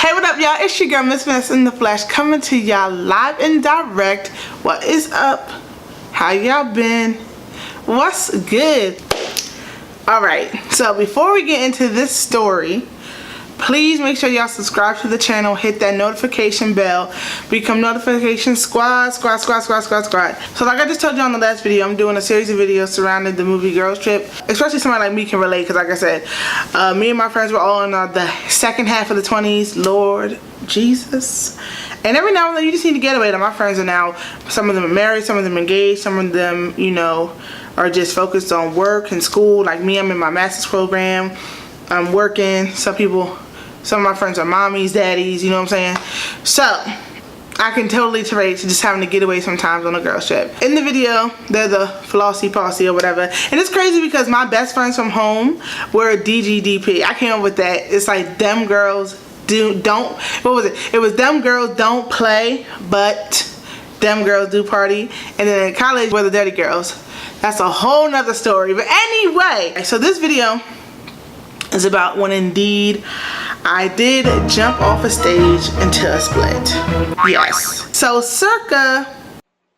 Hey, what up, y'all? It's your girl, Miss Finesse in the flesh, coming to y'all live and direct. What is up? How y'all been? What's good? Alright, so before we get into this story, please make sure y'all subscribe to the channel, hit that notification bell, become notification squad. So like I just told you on the last video, I'm doing a series of videos surrounding the movie Girls Trip. Especially somebody like me can relate, because like I said, me and my friends were all in the second half of the 20s, Lord Jesus. And every now and then you just need to get away. My friends are now, some of them are married, some of them engaged, some of them, you know, are just focused on work and school. Like me, I'm in my master's program, I'm working. Some of my friends are mommies, daddies, you know what I'm saying? So, I can totally relate to just having to get away sometimes on a girls trip. In the video, they're the flossy posse or whatever. And it's crazy because my best friends from home were DGDP. I came up with that. It's like, them girls don't, what was it? It was them girls don't play, but them girls do party. And then in college, we're the dirty girls. That's a whole nother story. But anyway, so this video is about when indeed I did jump off a stage into a split. Yes. So circa,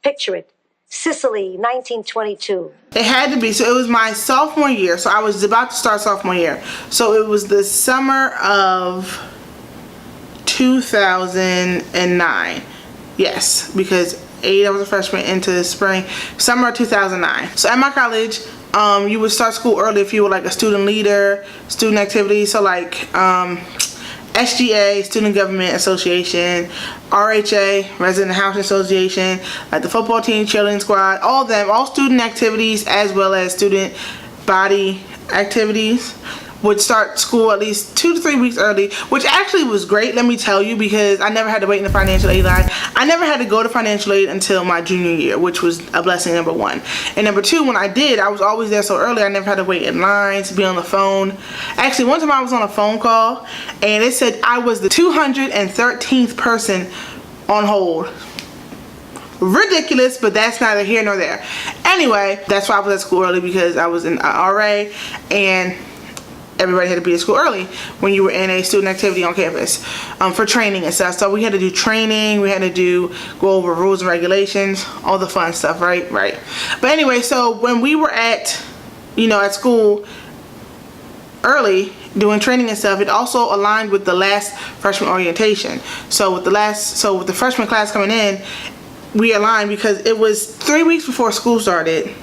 picture it, Sicily, 1922. It had to be. So it was my sophomore year. So I was about to start sophomore year. So it was the summer of 2009. Yes, because I was a freshman into the spring, summer of 2009. So at my college, you would start school early if you were like a student leader, student activity. So like SGA, Student Government Association, RHA, Resident Housing Association, like the football team, cheerleading squad, all of them, all student activities as well as student body activities would start school at least 2 to 3 weeks early, which actually was great, let me tell you, because I never had to wait in the financial aid line. I never had to go to financial aid until my junior year, which was a blessing, number one. And number two, when I did, I was always there so early, I never had to wait in lines, be on the phone. Actually, one time I was on a phone call, and it said I was the 213th person on hold. Ridiculous, but that's neither here nor there. Anyway, that's why I was at school early, because I was in RA, and everybody had to be at school early when you were in a student activity on campus for training and stuff. So we had to do training, we had to go over rules and regulations, all the fun stuff, right? But anyway, so when we were at, you know, at school early doing training and stuff, it also aligned with the last freshman orientation. So with the freshman class coming in, we aligned because it was 3 weeks before school started.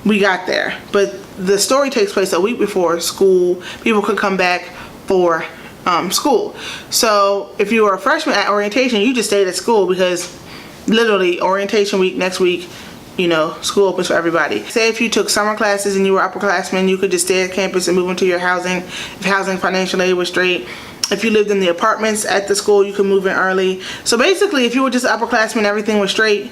We got there, but the story takes place a week before school. People could come back for school. So if you were a freshman at orientation, you just stayed at school, because literally orientation week, next week, you know, school opens for everybody. Say if you took summer classes and you were upperclassmen, you could just stay at campus and move into your housing. If housing financial aid was straight. If you lived in the apartments at the school, you could move in early. So basically, if you were just an upperclassman, everything was straight,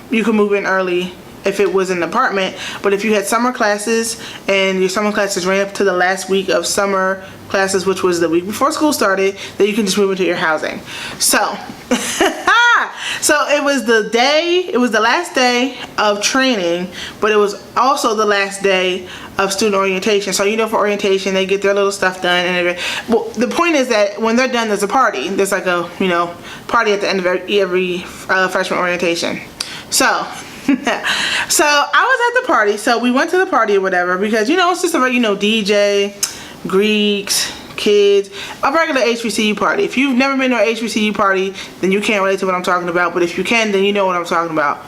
you could move in early if it was an apartment. But if you had summer classes and your summer classes ran up to the last week of summer classes, which was the week before school started, then you can just move into your housing. So so it was the last day of training, but it was also the last day of student orientation. So you know, for orientation, they get their little stuff done, and well, the point is that when they're done, there's a party. There's like a, you know, party at the end of every freshman orientation. So so I was at the party. So we went to the party or whatever, because, you know, it's just a, you know, DJ, Greeks, kids, a regular HBCU party. If you've never been to an HBCU party, then you can't relate to what I'm talking about. But if you can, then you know what I'm talking about.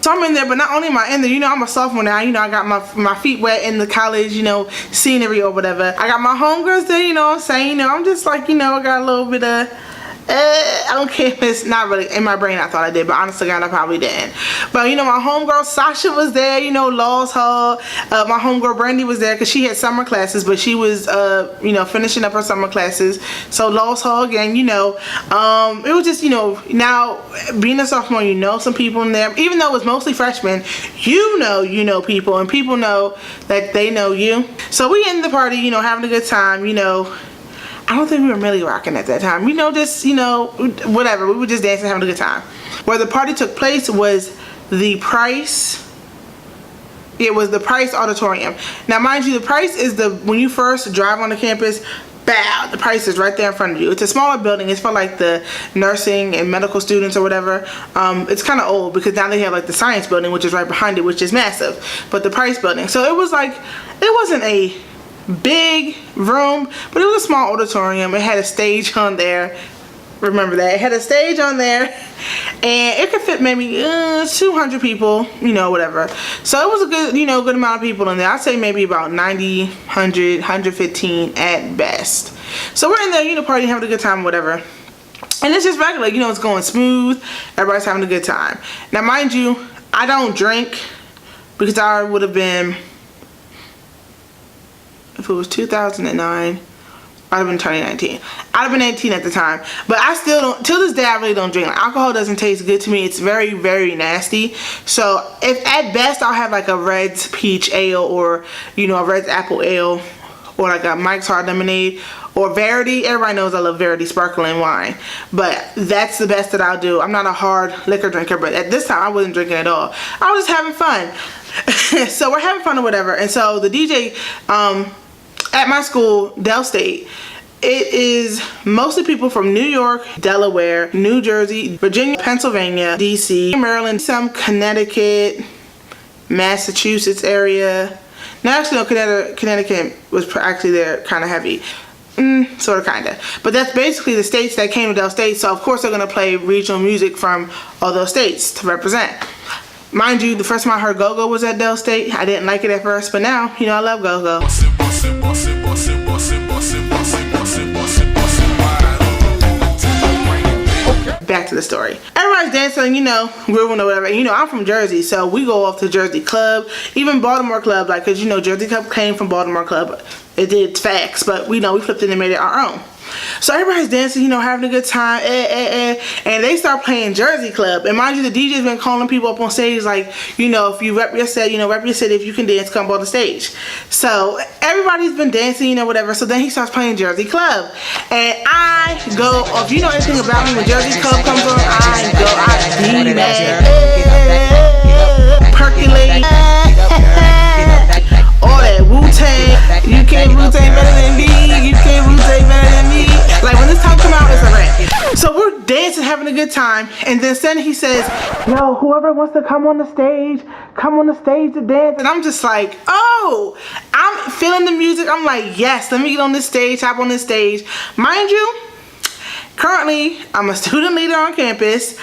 So I'm in there, but not only am I in there, you know, I'm a sophomore now, you know, I got my feet wet in the college, you know, scenery or whatever. I got my homegirls there, you know what I'm saying, you know, I'm just like, you know, I got a little bit of, I don't care if it's not really in my brain. I thought I did, but honestly, God, I probably didn't. But you know, my homegirl Sasha was there. You know, Laws Hall. My homegirl Brandy was there because she had summer classes, but she was, you know, finishing up her summer classes. So Laws Hall again. You know, it was just, you know, now being a sophomore, you know some people in there. Even though it was mostly freshmen, you know people, and people know that they know you. So we ended the party, you know, having a good time. You know, I don't think we were really rocking at that time. You know, just, you know, whatever. We were just dancing, having a good time. Where the party took place was the Price It was the Price Auditorium. Now, mind you, the Price is when you first drive on the campus, bow, the Price is right there in front of you. It's a smaller building. It's for like the nursing and medical students or whatever. It's kind of old because now they have like the science building, which is right behind it, which is massive. But the Price building. So it was like, it wasn't a big room, but it was a small auditorium. It had a stage on there. Remember that. It had a stage on there, and it could fit maybe 200 people, you know, whatever. So it was a good, you know, good amount of people in there. I'd say maybe about 90, 100, 115 at best. So we're in there, you know, partying, having a good time, whatever. And it's just regular, you know, it's going smooth. Everybody's having a good time. Now, mind you, I don't drink because I would have been, if it was 2009, I'd have been turning 19. I'd have been 18 at the time. But I still don't, till this day, I really don't drink. Like, alcohol doesn't taste good to me. It's very, very nasty. So, if at best, I'll have like a Red's Peach Ale or, you know, a Red's Apple Ale or like a Mike's Hard Lemonade or Verity. Everybody knows I love Verity sparkling wine. But that's the best that I'll do. I'm not a hard liquor drinker, but at this time, I wasn't drinking at all. I was just having fun. So, we're having fun or whatever. And so, the DJ, at my school, Del State, it is mostly people from New York, Delaware, New Jersey, Virginia, Pennsylvania, DC, Maryland, some Connecticut, Massachusetts area. Now, actually, no, Connecticut was actually there kind of heavy. Sort of, kind of. But that's basically the states that came to Del State. So, of course, they're going to play regional music from all those states to represent. Mind you, the first time I heard Go-Go was at Del State. I didn't like it at first, but now, you know, I love Go-Go. Back to the story. Everybody's dancing, you know, grooving or whatever. You know, I'm from Jersey, so we go off to Jersey Club, even Baltimore Club, like, cause you know, Jersey Club came from Baltimore Club. It did facts, but we know we flipped it and made it our own. So everybody's dancing, you know, having a good time, and they start playing Jersey Club. And mind you, the DJ's been calling people up on stage like, you know, if you rep your set, you know, rep your city, if you can dance, come on the stage. So everybody's been dancing, you know, whatever. So then he starts playing Jersey Club. And I go, if you know anything about me, when Jersey Club comes on, I percolate, all that Wu-Tang. You can't Wu-Tang better than me. You can't Wu-Tang better than me. Like, when this time come out, it's a wrap. So we're dancing, having a good time, and then he says, yo, whoever wants to come on the stage to dance. And I'm just like, oh, I'm feeling the music. I'm like, yes, let me get on this stage, hop on this stage. Mind you, currently, I'm a student leader on campus.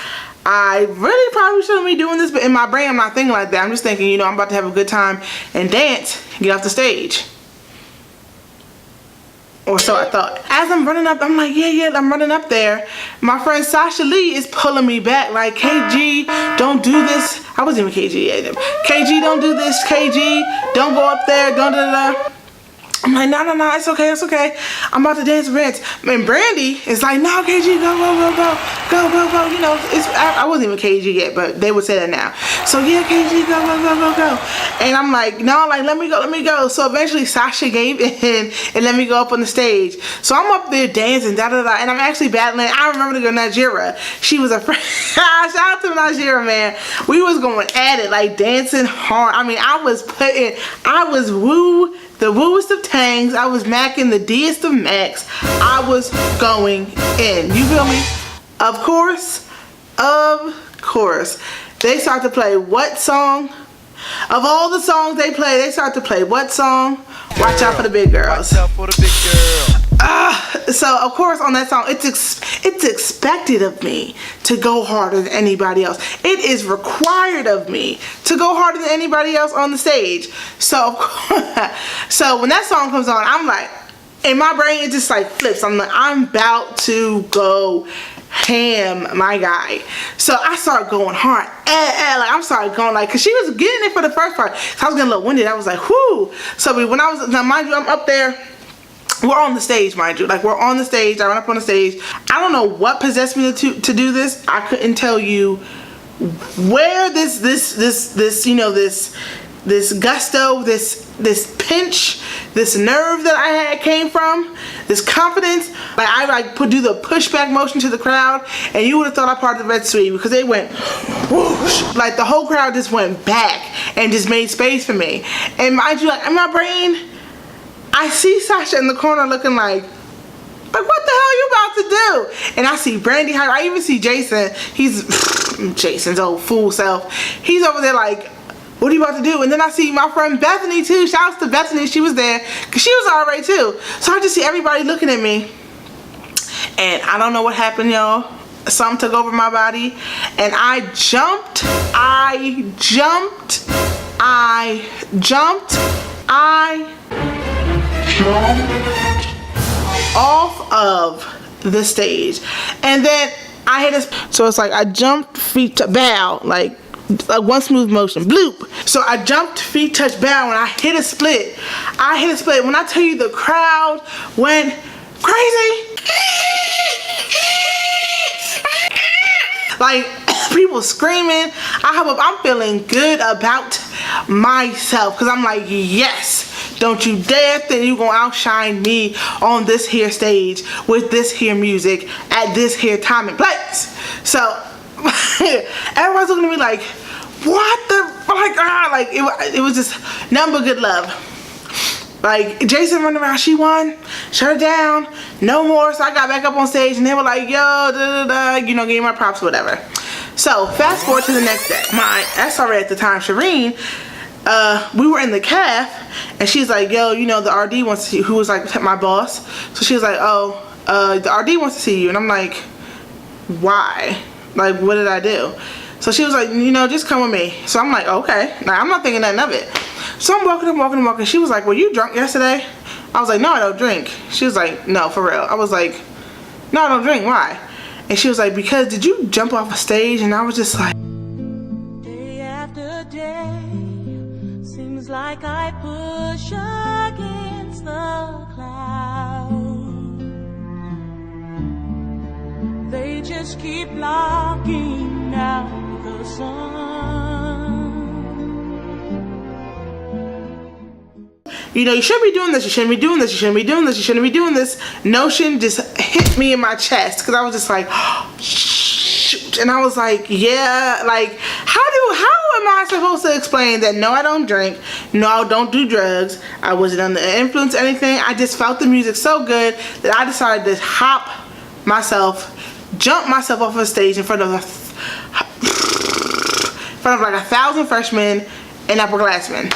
I really probably shouldn't be doing this, but in my brain, I'm not thinking like that. I'm just thinking, you know, I'm about to have a good time and dance, get off the stage. Or so I thought. As I'm running up, I'm like, yeah, I'm running up there. My friend Sasha Lee is pulling me back, like, KG, don't do this. I wasn't even KG yet. KG, don't do this. KG, don't go up there. Don't da. I'm like, no, it's okay. I'm about to dance with Brandy. And Brandy is like, no, KG, go. You know, I wasn't even KG yet, but they would say that now. So yeah, KG, go. And I'm like, no, like, let me go. So eventually Sasha gave in and let me go up on the stage. So I'm up there dancing, and I'm actually battling. I remember the girl Najira. She was a friend. Shout out to Najira, man. We was going at it, like, dancing hard. I mean, I was the wooest of tangs. I was macking the D'est of Macs. I was going in. You feel me? Of course. They start to play what song? Of all the songs they play, they start to play what song? Watch Out for the Big Girls. Watch Out for the Big Girl. So of course on that song, it's expected of me to go harder than anybody else. It is required of me to go harder than anybody else on the stage. So so when that song comes on, I'm like, in my brain it just like flips. I'm like, I'm about to go ham, my guy. So I started going hard. Like, I started going like, cause she was getting it for the first part. So I was getting a little winded. I was like, whoo. So when I was, now mind you, I'm up there. We're on the stage, mind you. Like, we're on the stage. I run up on the stage. I don't know what possessed me to do this. I couldn't tell you where this you know, this gusto, this pinch, this nerve that I had came from, this confidence. Like I like do the pushback motion to the crowd, and you would have thought I parted the Red Sea, because they went whoosh, like the whole crowd just went back and just made space for me. And mind you, like in my brain, I see Sasha in the corner looking like what the hell are you about to do? And I see Brandy, I even see Jason. He's Jason's old fool self. He's over there like, what are you about to do? And then I see my friend Bethany too. Shout out to Bethany, she was there, because she was alright too. So I just see everybody looking at me, and I don't know what happened, y'all. Something took over my body, and I jumped off of the stage. And then I hit a, so it's like I jumped, feet to bow, like one smooth motion, bloop. So I jumped, feet touch bow, and I hit a split. When I tell you, the crowd went crazy. Like people screaming. I'm feeling good about myself, because I'm like, yes, don't you dare think you gonna outshine me on this here stage with this here music at this here time and place. So everyone's looking at me like, what the fuck? Like it was just nothing but good love. Like Jason running around, she won, shut her down, no more. So I got back up on stage, and they were like, yo, da da da, you know, give me my props or whatever. So fast forward to the next day. My SRA at the time, Shireen, we were in the calf, and she's like, yo, you know, the RD wants to see you, who was like my boss. So she was like, oh, the RD wants to see you. And I'm like, why? Like, what did I do? So she was like, you know, just come with me. So I'm like, okay. Like, I'm not thinking nothing of it. So I'm walking. She was like, were you drunk yesterday? I was like, no, I don't drink. She was like, no, for real. I was like, no, I don't drink. Why? And she was like, because did you jump off a stage? And I was just like, day after day, seems like I push against the clouds. They just keep blocking out the sun. you know, you shouldn't be doing this, you shouldn't be doing this, you shouldn't be doing this, you shouldn't be doing this notion just hit me in my chest, because I was just like, shoot. And I was like, yeah, like, how am I supposed to explain that no, I don't drink, no, I don't do drugs, I wasn't under influence or anything. I just felt the music so good that I decided to jump myself off a stage in front of like 1,000 freshmen and upperclassmen.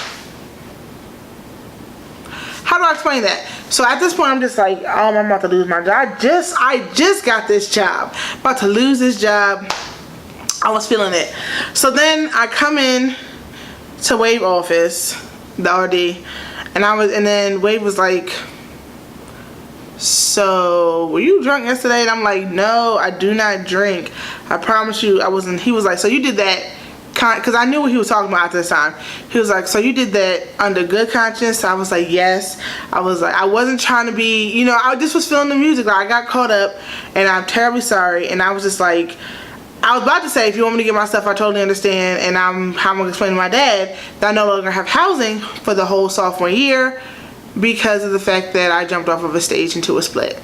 How do I explain that? So at this point, I'm just like, oh, I'm about to lose my job. I just got this job. About to lose this job. I was feeling it. So then I come in to Wave office, the RD, and then Wave was like, so were you drunk yesterday? And I'm like, no, I do not drink. I promise you I wasn't. He was like, so you did that, because I knew what he was talking about at this time. He was like, so you did that under good conscience? I was like, yes. I was like, I wasn't trying to be, you know, I just was feeling the music. Like, I got caught up, and I'm terribly sorry. And I was just like, I was about to say, if you want me to get my stuff, I totally understand. And I'm going to explain to my dad that I no longer have housing for the whole sophomore year because of the fact that I jumped off of a stage into a split.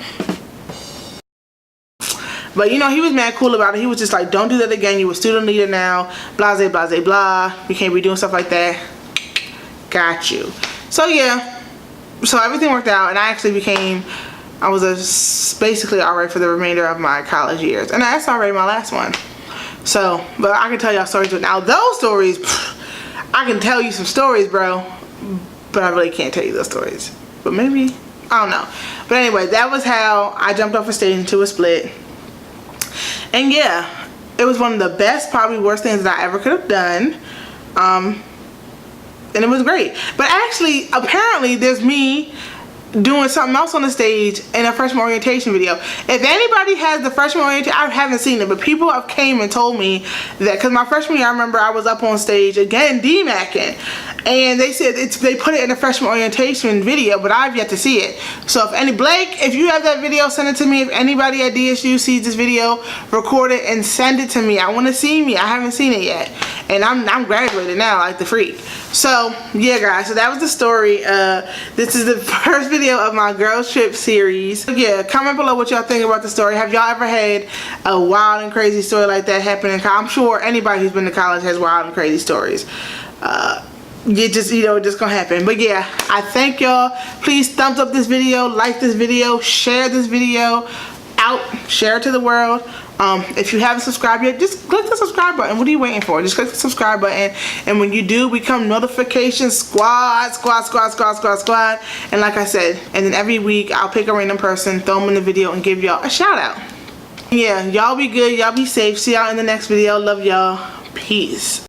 But you know, he was mad cool about it. He was just like, don't do that again. You a student leader now. Blah, blah, blah, blah. You can't be doing stuff like that. Got you. So yeah. So everything worked out, and I was basically alright for the remainder of my college years. And that's already my last one. So, but I can tell y'all stories. But now those stories, I can tell you some stories, bro. But I really can't tell you those stories. But maybe, I don't know. But anyway, that was how I jumped off a stage into a split. And yeah, it was one of the best, probably worst things that I ever could have done. And it was great. But actually, apparently, there's me doing something else on the stage in a freshman orientation video. If anybody has the freshman orientation, I haven't seen it, but people have came and told me that, because my freshman year, I remember I was up on stage again DMACing, and they said they put it in the freshman orientation video, but I've yet to see it. So if you have that video, send it to me. If anybody at DSU sees this video, record it and send it to me. I want to see me. I haven't seen it yet. and I'm graduated now like the freak. So yeah guys, so that was the story. This is the first video of my girls trip series. Yeah, comment below what y'all think about the story. Have y'all ever had a wild and crazy story like that happen in college? I'm sure anybody who's been to college has wild and crazy stories. You just, you know, it's just gonna happen. But yeah, I thank y'all. Please thumbs up this video, like this video, share this video out, share it to the world. If you haven't subscribed yet, just click the subscribe button. What are you waiting for? Just click the subscribe button, and when you do, become notification squad. And like I said, and then every week I'll pick a random person, throw them in the video, and give y'all a shout out. Yeah, y'all be good, y'all be safe. See y'all in the next video. Love y'all. Peace.